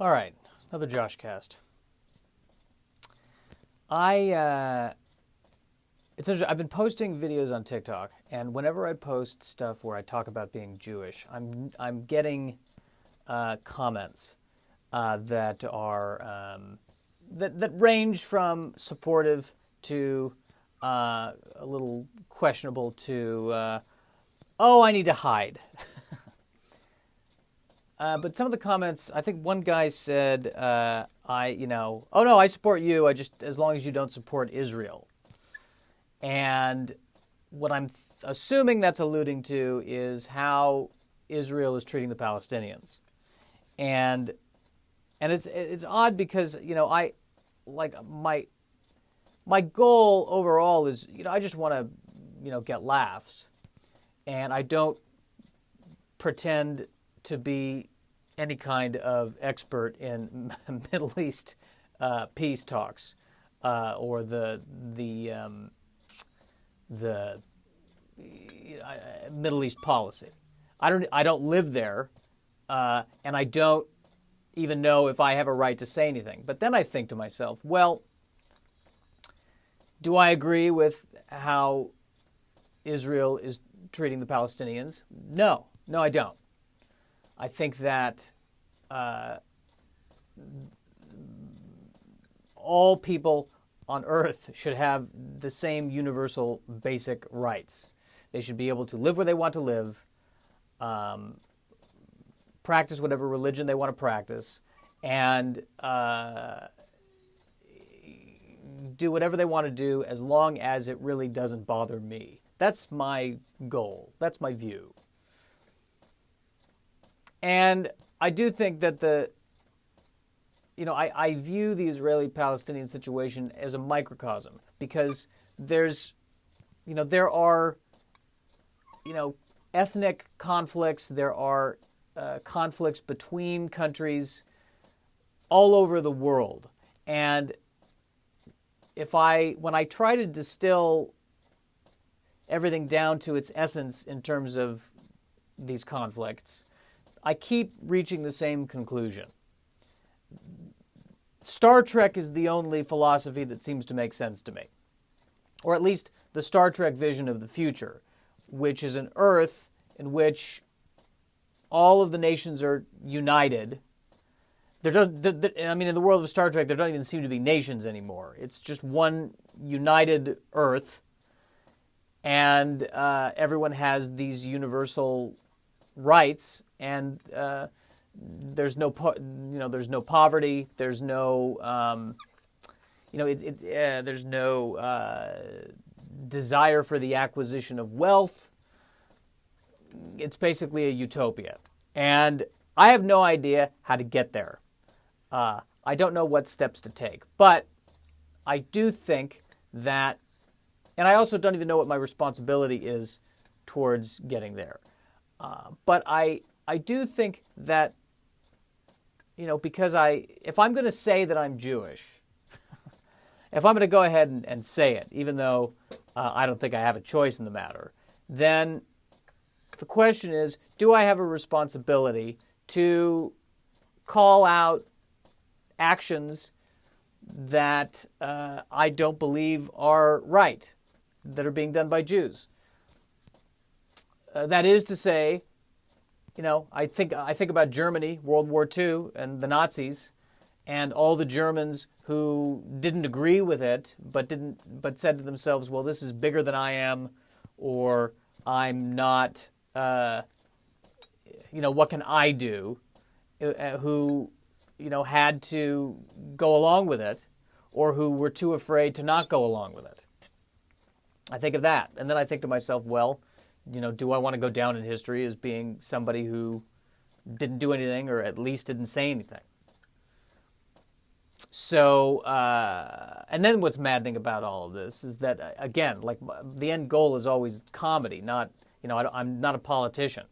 All right, another Josh cast. I I've been posting videos on TikTok, and whenever I post stuff where I talk about being Jewish, I'm getting comments that are that range from supportive to a little questionable to oh, I need to hide. But some of the comments, I think one guy said, oh no, I support you. As long as you don't support Israel. And what I'm assuming that's alluding to is how Israel is treating the Palestinians. And it's odd because, I like my goal overall is, I just want to, get laughs. And I don't pretend to be any kind of expert in Middle East peace talks or the Middle East policy. I don't live there, and I don't even know if I have a right to say anything. But then I think to myself, well, do I agree with how Israel is treating the Palestinians? No, I don't. I think that all people on earth should have the same universal basic rights. They should be able to live where they want to live, practice whatever religion they want to practice, and do whatever they want to do as long as it really doesn't bother me. That's my goal. That's my view. And I do think that I view the Israeli-Palestinian situation as a microcosm because there are, ethnic conflicts, there are conflicts between countries all over the world. And when I try to distill everything down to its essence in terms of these conflicts, I keep reaching the same conclusion. Star Trek is the only philosophy that seems to make sense to me. Or at least the Star Trek vision of the future, which is an Earth in which all of the nations are united. In the world of Star Trek, there don't even seem to be nations anymore. It's just one united Earth, and everyone has these universal rights, and there's no poverty. There's no there's no desire for the acquisition of wealth. It's basically a utopia, and I have no idea how to get there. I don't know what steps to take, but I do think that, and I also don't even know what my responsibility is towards getting there. But I do think that, because if I'm going to say that I'm Jewish, if I'm going to go ahead and say it, even though I don't think I have a choice in the matter, then the question is, do I have a responsibility to call out actions that I don't believe are right, that are being done by Jews? That is to say, I think about Germany, World War II, and the Nazis, and all the Germans who didn't agree with it, but said to themselves, "Well, this is bigger than I am," or "I'm not." What can I do? Who, had to go along with it, or who were too afraid to not go along with it. I think of that, and then I think to myself, well, do I want to go down in history as being somebody who didn't do anything, or at least didn't say anything? So, and then what's maddening about all of this is that, again, like the end goal is always comedy, not, I'm not a politician,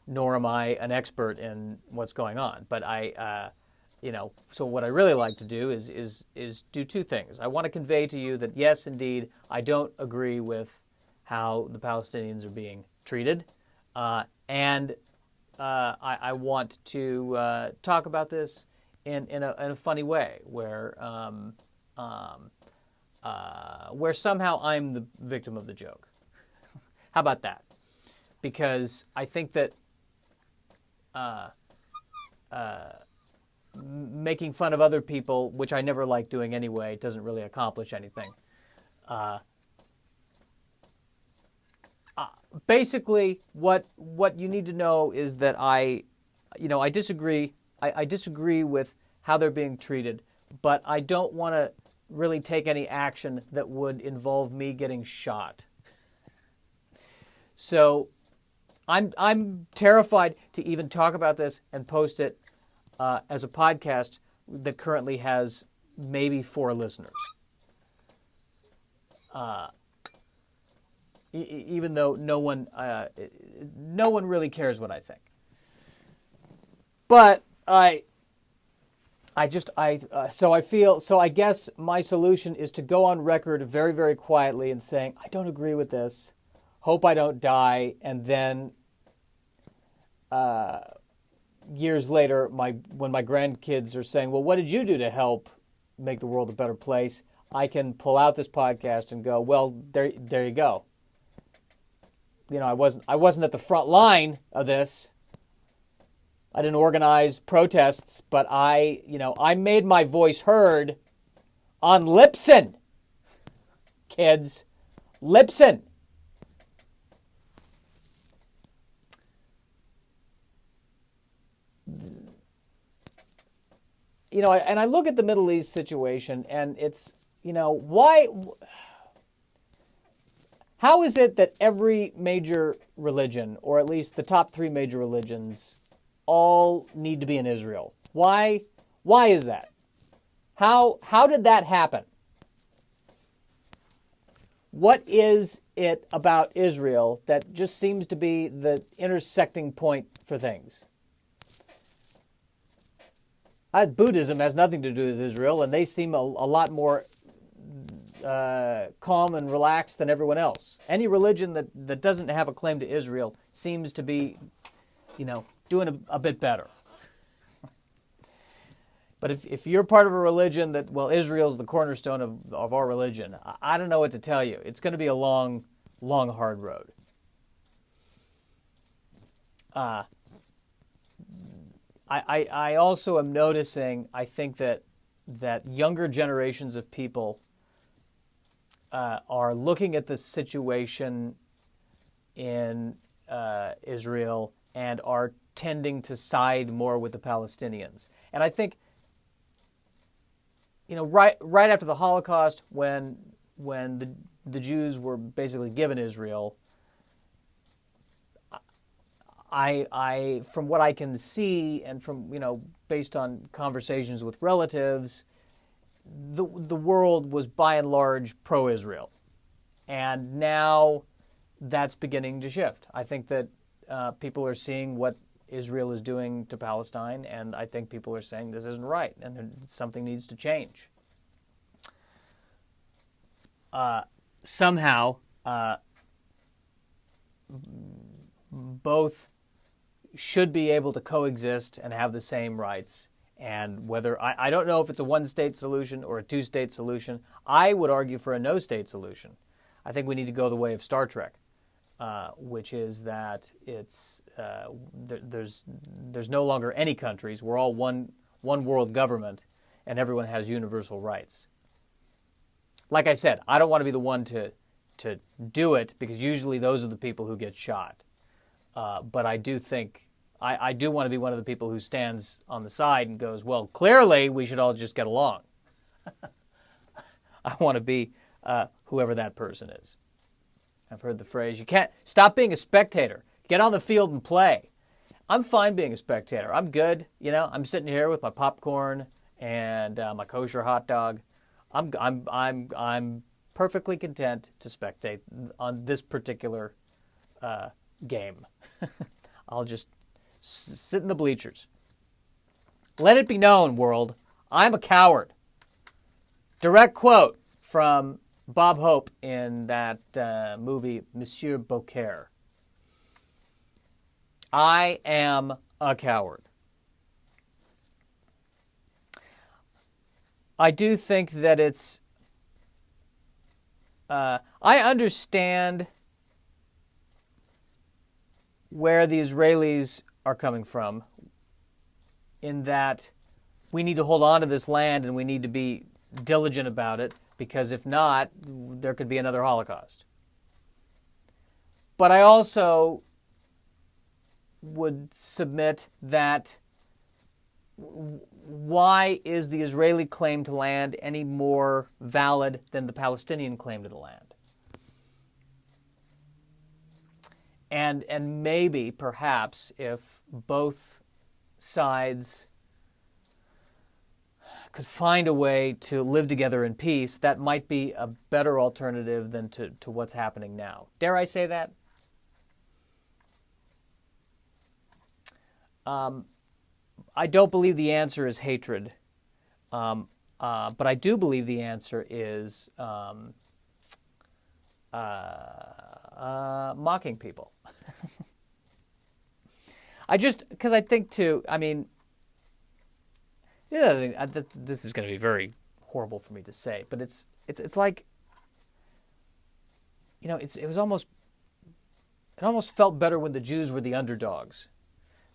nor am I an expert in what's going on. But so what I really like to do is do two things. I want to convey to you that, yes, indeed, I don't agree with how the Palestinians are being treated, and I want to talk about this in a funny way, where somehow I'm the victim of the joke. How about that? Because I think that making fun of other people, which I never like doing anyway, doesn't really accomplish anything. Basically, what you need to know is that I disagree. I disagree with how they're being treated, but I don't want to really take any action that would involve me getting shot. So I'm terrified to even talk about this and post it as a podcast that currently has maybe 4 listeners. Even though no one really cares what I think. But I guess my solution is to go on record very, very quietly and saying, I don't agree with this. Hope I don't die. And then years later, when my grandkids are saying, well, what did you do to help make the world a better place? I can pull out this podcast and go, well, there you go. I wasn't at the front line of this. I didn't organize protests, but I made my voice heard on Lipson. Kids, Lipson. And I look at the Middle East situation, and it's, why? How is it that every major religion, or at least the top 3 major religions, all need to be in Israel? Why is that? How did that happen? What is it about Israel that just seems to be the intersecting point for things? Buddhism has nothing to do with Israel, and they seem a lot more calm and relaxed than everyone else. Any religion that doesn't have a claim to Israel seems to be, doing a bit better. But if you're part of a religion that, well, Israel's the cornerstone of our religion, I don't know what to tell you. It's going to be a long, long, hard road. I also am noticing, I think that younger generations of people are looking at the situation in Israel and are tending to side more with the Palestinians. And I think, right after the Holocaust, when the Jews were basically given Israel, I from what I can see and from, based on conversations with relatives, the world was by and large pro-Israel. And now that's beginning to shift. I think that people are seeing what Israel is doing to Palestine, and I think people are saying this isn't right and something needs to change. Somehow, both should be able to coexist and have the same rights. And whether, I don't know if it's a one-state solution or a two-state solution. I would argue for a no-state solution. I think we need to go the way of Star Trek, which is that it's there's no longer any countries. We're all one world government, and everyone has universal rights. Like I said, I don't want to be the one to do it, because usually those are the people who get shot. But I do think, I do want to be one of the people who stands on the side and goes, well, clearly we should all just get along. I want to be whoever that person is. I've heard the phrase, you can't stop being a spectator. Get on the field and play. I'm fine being a spectator. I'm good. I'm sitting here with my popcorn and my kosher hot dog. I'm perfectly content to spectate on this particular game. I'll just sit in the bleachers. Let it be known, world, I'm a coward. Direct quote from Bob Hope in that movie, Monsieur Beaucaire. I am a coward. I do think that it's. I understand where the Israelis are coming from, in that we need to hold on to this land and we need to be diligent about it, because if not, there could be another Holocaust. But I also would submit that why is the Israeli claim to land any more valid than the Palestinian claim to the land? And maybe, perhaps, if both sides could find a way to live together in peace, that might be a better alternative than to what's happening now. Dare I say that? I don't believe the answer is hatred, but I do believe the answer is mocking people. Because I think too, I mean, yeah, this is going to be very horrible for me to say, but it's like, it almost felt better when the Jews were the underdogs.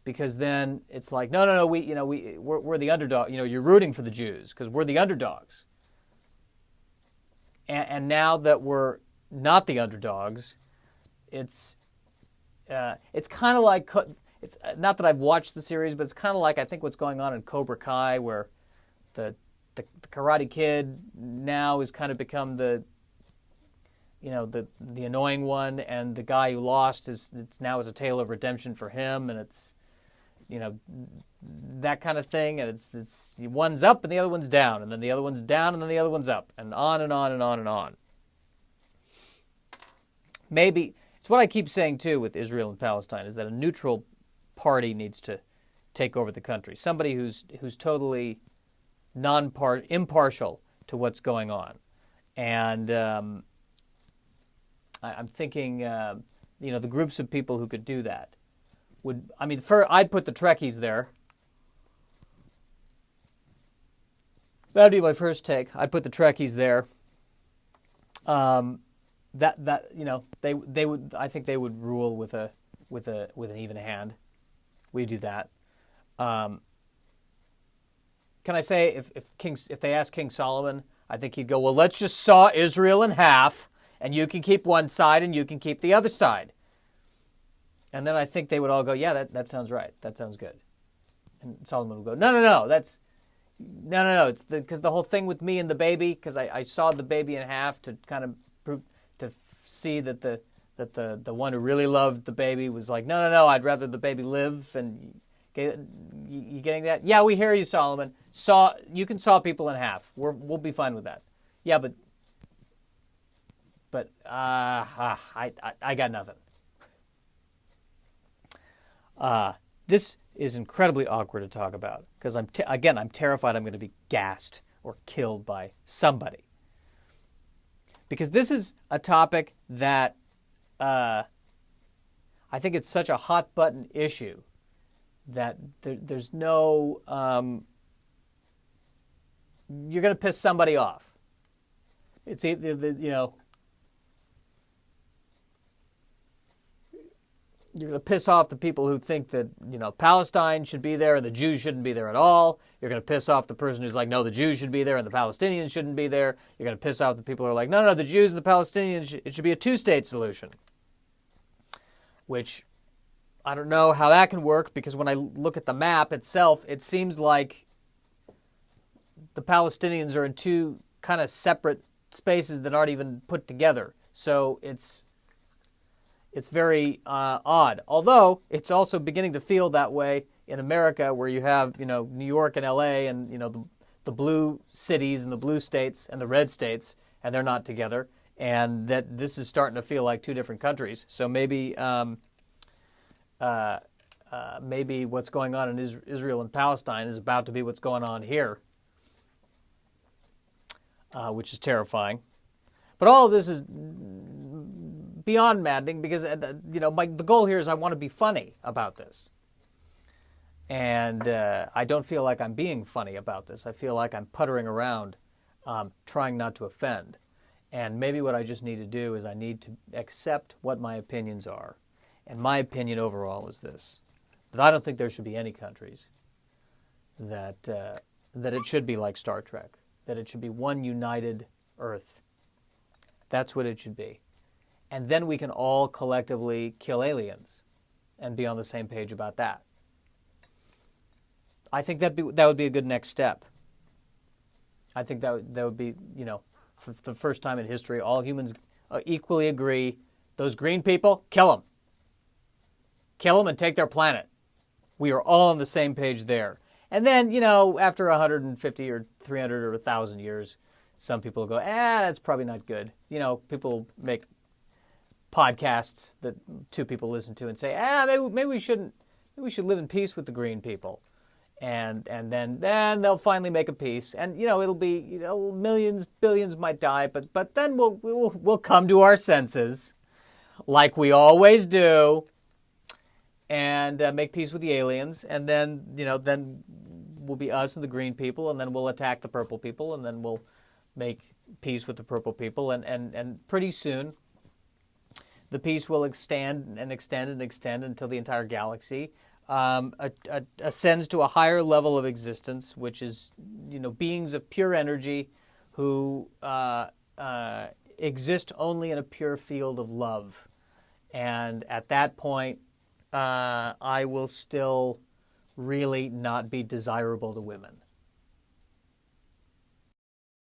Because then it's like, no, we're the underdog. You're rooting for the Jews because we're the underdogs. And now that we're not the underdogs, it's kind of like, it's not that I've watched the series, but it's kind of like I think what's going on in Cobra Kai, where the Karate Kid now has kind of become the annoying one, and the guy who lost it's now a tale of redemption for him, and it's. That kind of thing, and it's one's up and the other one's down, and then the other one's down and then the other one's up, and on and on and on and on. Maybe it's what I keep saying too with Israel and Palestine, is that a neutral party needs to take over the country. Somebody who's totally impartial to what's going on, and I'm thinking, the groups of people who could do that. I'd put the Trekkies there. That'd be my first take. I'd put the Trekkies there. They would. I think they would rule with an even hand. We do that. Can I say if they asked King Solomon, I think he'd go, well, let's just saw Israel in half, and you can keep one side and you can keep the other side. And then I think they would all go, yeah, that sounds right. That sounds good. And Solomon would go, no, no. It's because the whole thing with me and the baby, because I sawed the baby in half to kind of prove, to see that the one who really loved the baby was like, no, I'd rather the baby live. And you getting that? Yeah, we hear you, Solomon. You can saw people in half. We'll be fine with that. Yeah, but I got nothing. This is incredibly awkward to talk about because I'm terrified I'm going to be gassed or killed by somebody. Because this is a topic that I think it's such a hot button issue that there's no you're going to piss somebody off. It's either you're going to piss off the people who think that, Palestine should be there and the Jews shouldn't be there at all. You're going to piss off the person who's like, no, the Jews should be there and the Palestinians shouldn't be there. You're going to piss off the people who are like, no, the Jews and the Palestinians, it should be a two-state solution. Which, I don't know how that can work, because when I look at the map itself, it seems like the Palestinians are in two kind of separate spaces that aren't even put together. So it's very odd. Although it's also beginning to feel that way in America, where you have, New York and L.A. and, the blue cities and the blue states and the red states, and they're not together. And that this is starting to feel like two different countries. So maybe maybe what's going on in Israel and Palestine is about to be what's going on here, which is terrifying. But all of this is beyond maddening because, the goal here is I want to be funny about this. And I don't feel like I'm being funny about this. I feel like I'm puttering around, trying not to offend. And maybe what I just need to do is I need to accept what my opinions are. And my opinion overall is this, that I don't think there should be any countries, that it should be like Star Trek, that it should be one united Earth. That's what it should be. And then we can all collectively kill aliens and be on the same page about that. I think that would be a good next step. I think that would be, for the first time in history, all humans equally agree, those green people, kill them. Kill them and take their planet. We are all on the same page there. And then, after 150 or 300 or 1,000 years, some people will go, that's probably not good. People make podcasts that two people listen to and say, maybe we shouldn't. Maybe we should live in peace with the green people. And then they'll finally make a peace, and it'll be millions, billions might die, but then we'll come to our senses, like we always do, and make peace with the aliens, and then then we'll be us and the green people, and then we'll attack the purple people, and then we'll make peace with the purple people, and pretty soon the peace will extend and extend and extend until the entire galaxy ascends to a higher level of existence, which is, beings of pure energy who exist only in a pure field of love. And at that point, I will still really not be desirable to women.